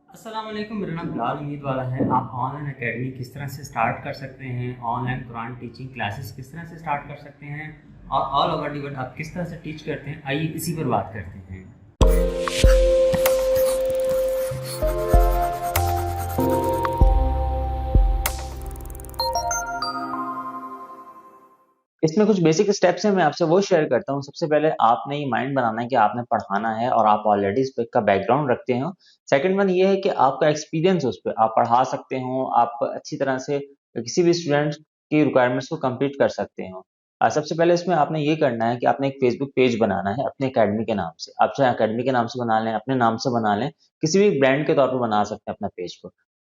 अस्सलाम वालेकुम। मेरा नाम बिलाल उम्मीद वाला है। आप ऑनलाइन एकेडमी किस तरह से स्टार्ट कर सकते हैं, ऑनलाइन कुरान टीचिंग क्लासेस किस तरह से स्टार्ट कर सकते हैं और ऑल ओवर दी वर्ल्ड आप किस तरह से टीच करते हैं, आइए इसी पर बात करते हैं। इसमें कुछ बेसिक स्टेप्स हैं, मैं आपसे वो शेयर करता हूँ। सबसे पहले आपने ये माइंड बनाना है कि आपने पढ़ाना है और आप ऑलरेडी इस पे का बैकग्राउंड रखते हो। सेकंड वन ये है कि आपका एक्सपीरियंस उस पे आप पढ़ा सकते हो, आप अच्छी तरह से किसी भी स्टूडेंट की रिक्वायरमेंट्स को कंप्लीट कर सकते हो। सबसे पहले इसमें आपने ये करना है कि आपने एक फेसबुक पेज बनाना है अपने अकेडमी के नाम से। आप चाहे अकेडमी के नाम से बना लें, अपने नाम से बना लें, किसी भी ब्रांड के तौर पर बना सकते हैं अपना पेज को।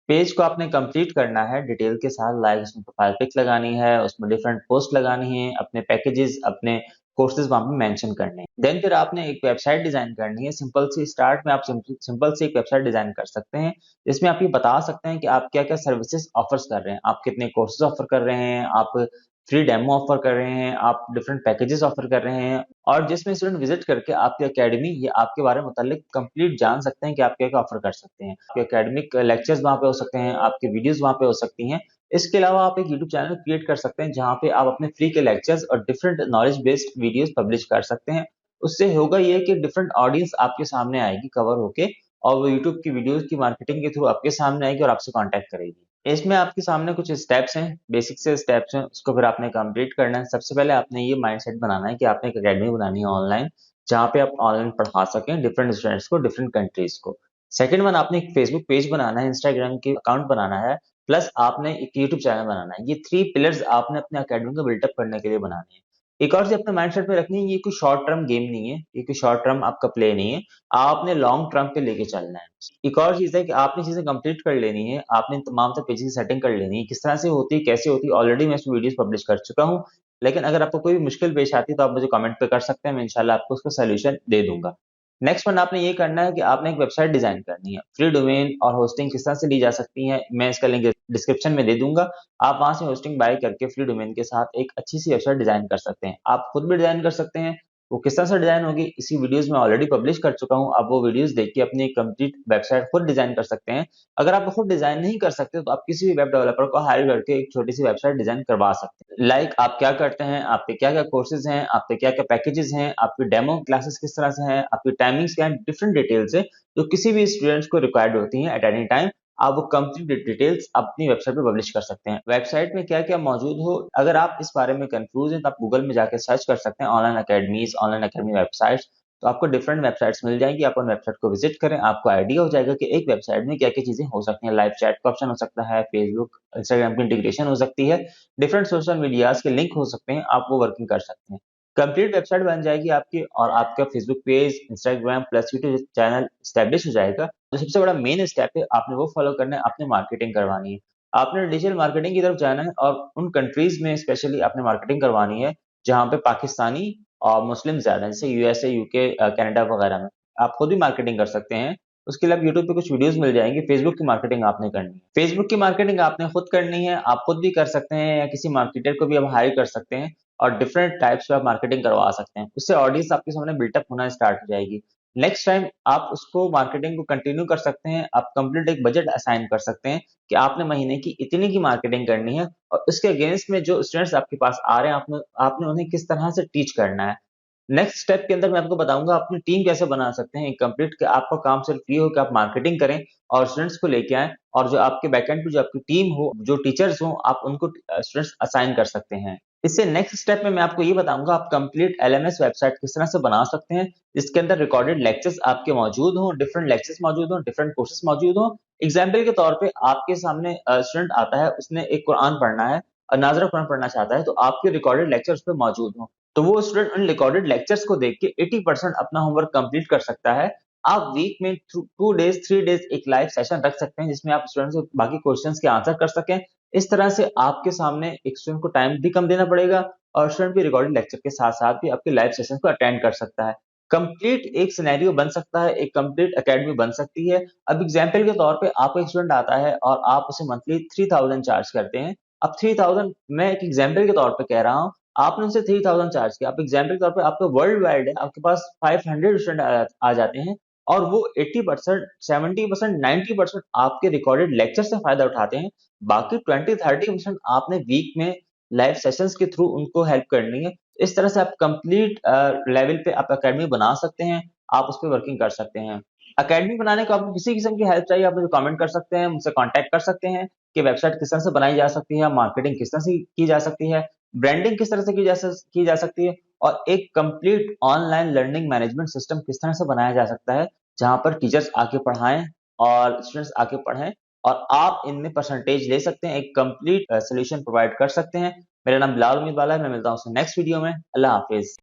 पेज को आपने कंप्लीट करना है डिटेल के साथ, लाइक उसमें प्रोफाइल पिक लगानी है, उसमें डिफरेंट पोस्ट लगानी है, अपने पैकेजेस, अपने कोर्सेज वहां पे मेंशन करने हैं। देन फिर आपने एक वेबसाइट डिजाइन करनी है। सिंपल सी स्टार्ट में आप सिंपल सी एक वेबसाइट डिजाइन कर सकते हैं, जिसमें आप ये बता सकते हैं कि आप क्या क्या सर्विसेज ऑफर्स कर रहे हैं, आप कितने कोर्सेज ऑफर कर रहे हैं, आप फ्री डेमो ऑफर कर रहे हैं, आप डिफरेंट पैकेजेस ऑफर कर रहे हैं, और जिसमें स्टूडेंट विजिट करके आपकी एकेडमी या आपके बारे में मुतालिक कंप्लीट जान सकते हैं कि आप क्या क्या ऑफर कर सकते हैं। आपके एकेडमिक लेक्चर्स वहाँ पे हो सकते हैं, आपकी वीडियोस वहाँ पे हो सकती हैं। इसके अलावा आप एक यूट्यूब चैनल क्रिएट कर सकते हैं, जहाँ पे आप अपने फ्री के लेक्चर्स और different knowledge based videos publish कर सकते हैं। उससे होगा ये कि डिफरेंट ऑडियंस आपके सामने आएगी कवर होके, और वो यूट्यूब की वीडियोस की मार्केटिंग के थ्रू आपके सामने आएगी और आपसे कॉन्टैक्ट करेगी। इसमें आपके सामने कुछ स्टेप्स हैं, बेसिक से स्टेप्स हैं, उसको फिर आपने कंप्लीट करना है। सबसे पहले आपने ये माइंडसेट बनाना है कि आपने एक अकेडमी बनानी है ऑनलाइन, जहाँ पे आप ऑनलाइन पढ़ा सकें डिफरेंट स्टूडेंट्स को, डिफरेंट कंट्रीज को। सेकंड वन, आपने एक फेसबुक पेज बनाना है, इंस्टाग्राम के अकाउंट बनाना है, प्लस आपने एक यूट्यूब चैनल बनाना है। ये थ्री पिलर्स आपने अपने अकेडमी को बिल्टअप करने के लिए बनाने हैं। एक और चीज अपने माइंडसेट में रखनी है, ये कोई शॉर्ट टर्म गेम नहीं है, ये कोई शॉर्ट टर्म आपका प्ले नहीं है, आपने लॉन्ग टर्म पे लेके चलना है। एक और चीज है कि आपने चीजें कंप्लीट कर लेनी है, आपने तमाम तर पेजेस की सेटिंग कर लेनी है, किस तरह से होती है, कैसे होती है, ऑलरेडी मैं इसमें वीडियोस पब्लिश कर चुका हूँ। लेकिन अगर आपको कोई भी मुश्किल पेश आती है तो आप मुझे कमेंट पे कर सकते हैं, मैं इंशाल्लाह आपको उसका सॉल्यूशन दे दूंगा। नेक्स्ट वन आपने ये करना है कि आपने एक वेबसाइट डिजाइन करनी है। फ्री डोमेन और होस्टिंग किस तरह से ली जा सकती है, मैं इसका लिंक डिस्क्रिप्शन में दे दूंगा। आप वहां से होस्टिंग बाय करके फ्री डोमेन के साथ एक अच्छी सी वेबसाइट डिजाइन कर सकते हैं। आप खुद भी डिजाइन कर सकते हैं। वो किस तरह से डिजाइन होगी, इसी वीडियोस में ऑलरेडी पब्लिश कर चुका हूँ, आप वो वीडियोस देख के अपनी कंप्लीट वेबसाइट खुद डिजाइन कर सकते हैं। अगर आप खुद डिजाइन नहीं कर सकते तो आप किसी भी वेब डेवलपर को हायर करके एक छोटी सी वेबसाइट डिजाइन करवा सकते हैं। लाइक आप क्या करते हैं, आपके क्या क्या कोर्सेज हैं, आपके क्या क्या पैकेजेस हैं, आपकी डेमो क्लासेस किस तरह से हैं, आपकी टाइमिंग्स क्या है, डिफरेंट डिटेल्स है जो किसी भी स्टूडेंट्स को रिक्वायर्ड होती हैं एट एनी टाइम। आप वो कंप्लीट डिटेल्स अपनी वेबसाइट पे पब्लिश कर सकते हैं। वेबसाइट में क्या क्या मौजूद हो, अगर आप इस बारे में कंफ्यूज हैं तो आप गूगल में जाके सर्च कर सकते हैं online academies, online academy websites. तो आपको डिफरेंट वेबसाइट्स मिल जाएंगी, आप उन वेबसाइट को विजिट करें, आपको आइडिया हो जाएगा कि एक वेबसाइट में क्या क्या चीजें हो सकती हैं। लाइव चैट का ऑप्शन हो सकता है, फेसबुक इंस्टाग्राम की इंटीग्रेशन हो सकती है, डिफरेंट सोशल मीडियाज के लिंक हो सकते हैं, आप वो वर्किंग कर सकते हैं। कंप्लीट वेबसाइट बन जाएगी आपकी, और आपका Facebook page, Instagram plus YouTube channel establish हो जाएगा। तो सबसे बड़ा मेन स्टेप है, आपने वो फॉलो करना है, आपने मार्केटिंग करवानी है। आपने डिजिटल मार्केटिंग की तरफ जाना है, और उन कंट्रीज में स्पेशली आपने मार्केटिंग करवानी है जहाँ पे पाकिस्तानी और मुस्लिम ज्यादा हैं, जैसे यूएसए, यूके, कनाडा वगैरह में। आप खुद भी मार्केटिंग कर सकते हैं। उसके लिए यूट्यूब पे कुछ वीडियोस मिल जाएंगे। फेसबुक की मार्केटिंग आपने करनी है, फेसबुक की मार्केटिंग आपने खुद करनी है, आप खुद भी कर सकते हैं या किसी मार्केटर को भी आप हायर कर सकते हैं, और डिफरेंट टाइप्स पे आप मार्केटिंग करवा सकते हैं। उससे ऑडियंस आपके सामने बिल्टअप होना स्टार्ट हो जाएगी। नेक्स्ट टाइम आप उसको मार्केटिंग को कंटिन्यू कर सकते हैं, आप कंप्लीट एक बजट असाइन कर सकते हैं कि आपने महीने की इतनी की मार्केटिंग करनी है, और उसके अगेंस्ट में जो स्टूडेंट्स आपके पास आ रहे हैं आपने आपने उन्हें किस तरह से टीच करना है। नेक्स्ट स्टेप के अंदर मैं आपको बताऊंगा अपनी टीम कैसे बना सकते हैं कंप्लीट, कि आपका काम सिर्फ ये हो कि आप मार्केटिंग करें और स्टूडेंट्स को लेके आएं, और जो आपके बैकएंड पे जो आपकी टीम हो, जो टीचर्स हो, आप उनको स्टूडेंट्स असाइन कर सकते हैं। इससे नेक्स्ट स्टेप में मैं आपको ये बताऊंगा आप कंप्लीट एलएमएस वेबसाइट किस तरह से बना सकते हैं, जिसके अंदर रिकॉर्डेड लेक्चर्स आपके मौजूद हों, डिफरेंट लेक्चर्स मौजूद हों, डिफरेंट कोर्सेज मौजूद हों। एग्जाम्पल के तौर पे आपके सामने स्टूडेंट आता है, उसने एक कुरान पढ़ना है और नाजरा कुरान पढ़ना चाहता है, तो आपके रिकॉर्डेड लेक्चर्स पे मौजूद हों, तो वो स्टूडेंट उन रिकॉर्डेड लेक्चर्स को देख के 80% अपना होमवर्क कंप्लीट कर सकता है। आप वीक में 2 डेज 3 डेज एक लाइव सेशन रख सकते हैं, जिसमें आप स्टूडेंट्स को बाकी क्वेश्चंस के आंसर कर सकें। इस तरह से आपके सामने एक स्टूडेंट को टाइम भी कम देना पड़ेगा, और स्टूडेंट भी रिकॉर्डेड लेक्चर के साथ साथ भी आपके लाइव सेशन को अटेंड कर सकता है। कंप्लीट एक सिनेरियो बन सकता है, एक कंप्लीट एकेडमी बन सकती है। अब एग्जाम्पल के तौर पे आपको एक स्टूडेंट आता है और आप उसे मंथली 3000 चार्ज करते हैं। अब 3000 मैं एक एग्जाम्पल के तौर पे कह रहा हूँ, आपने उनसे 3000 चार्ज किया। आप एग्जाम्पल के तौर पे आपका वर्ल्ड वाइड है, आपके पास 500 स्टूडेंट आ जाते हैं, और वो 80%, 70%, 90% आपके रिकॉर्डेड लेक्चर से फायदा उठाते हैं। बाकी 20-30% आपने वीक में लाइव सेशंस के थ्रू उनको हेल्प करनी है। इस तरह से आप कंप्लीट लेवल पे आप अकेडमी बना सकते हैं, आप उस पर वर्किंग कर सकते हैं। अकेडमी बनाने को आपको किसी किस्म की हेल्प चाहिए, आप मुझे कमेंट कर सकते हैं, मुझसे कांटेक्ट कर सकते हैं कि वेबसाइट किस तरह से बनाई जा सकती है, मार्केटिंग किस तरह से की जा सकती है, ब्रांडिंग किस तरह से की जा सकती है, और एक complete online learning management system किस तरह से बनाया जा सकता है, जहां पर टीचर्स आके पढ़ाएं और स्टूडेंट्स आके पढ़ें और आप इनमें परसेंटेज ले सकते हैं, एक कंप्लीट सोल्यूशन प्रोवाइड कर सकते हैं। मेरा नाम बिलाल उम्मीद वाला है, मैं मिलता हूँ नेक्स्ट वीडियो में। अल्लाह हाफिज।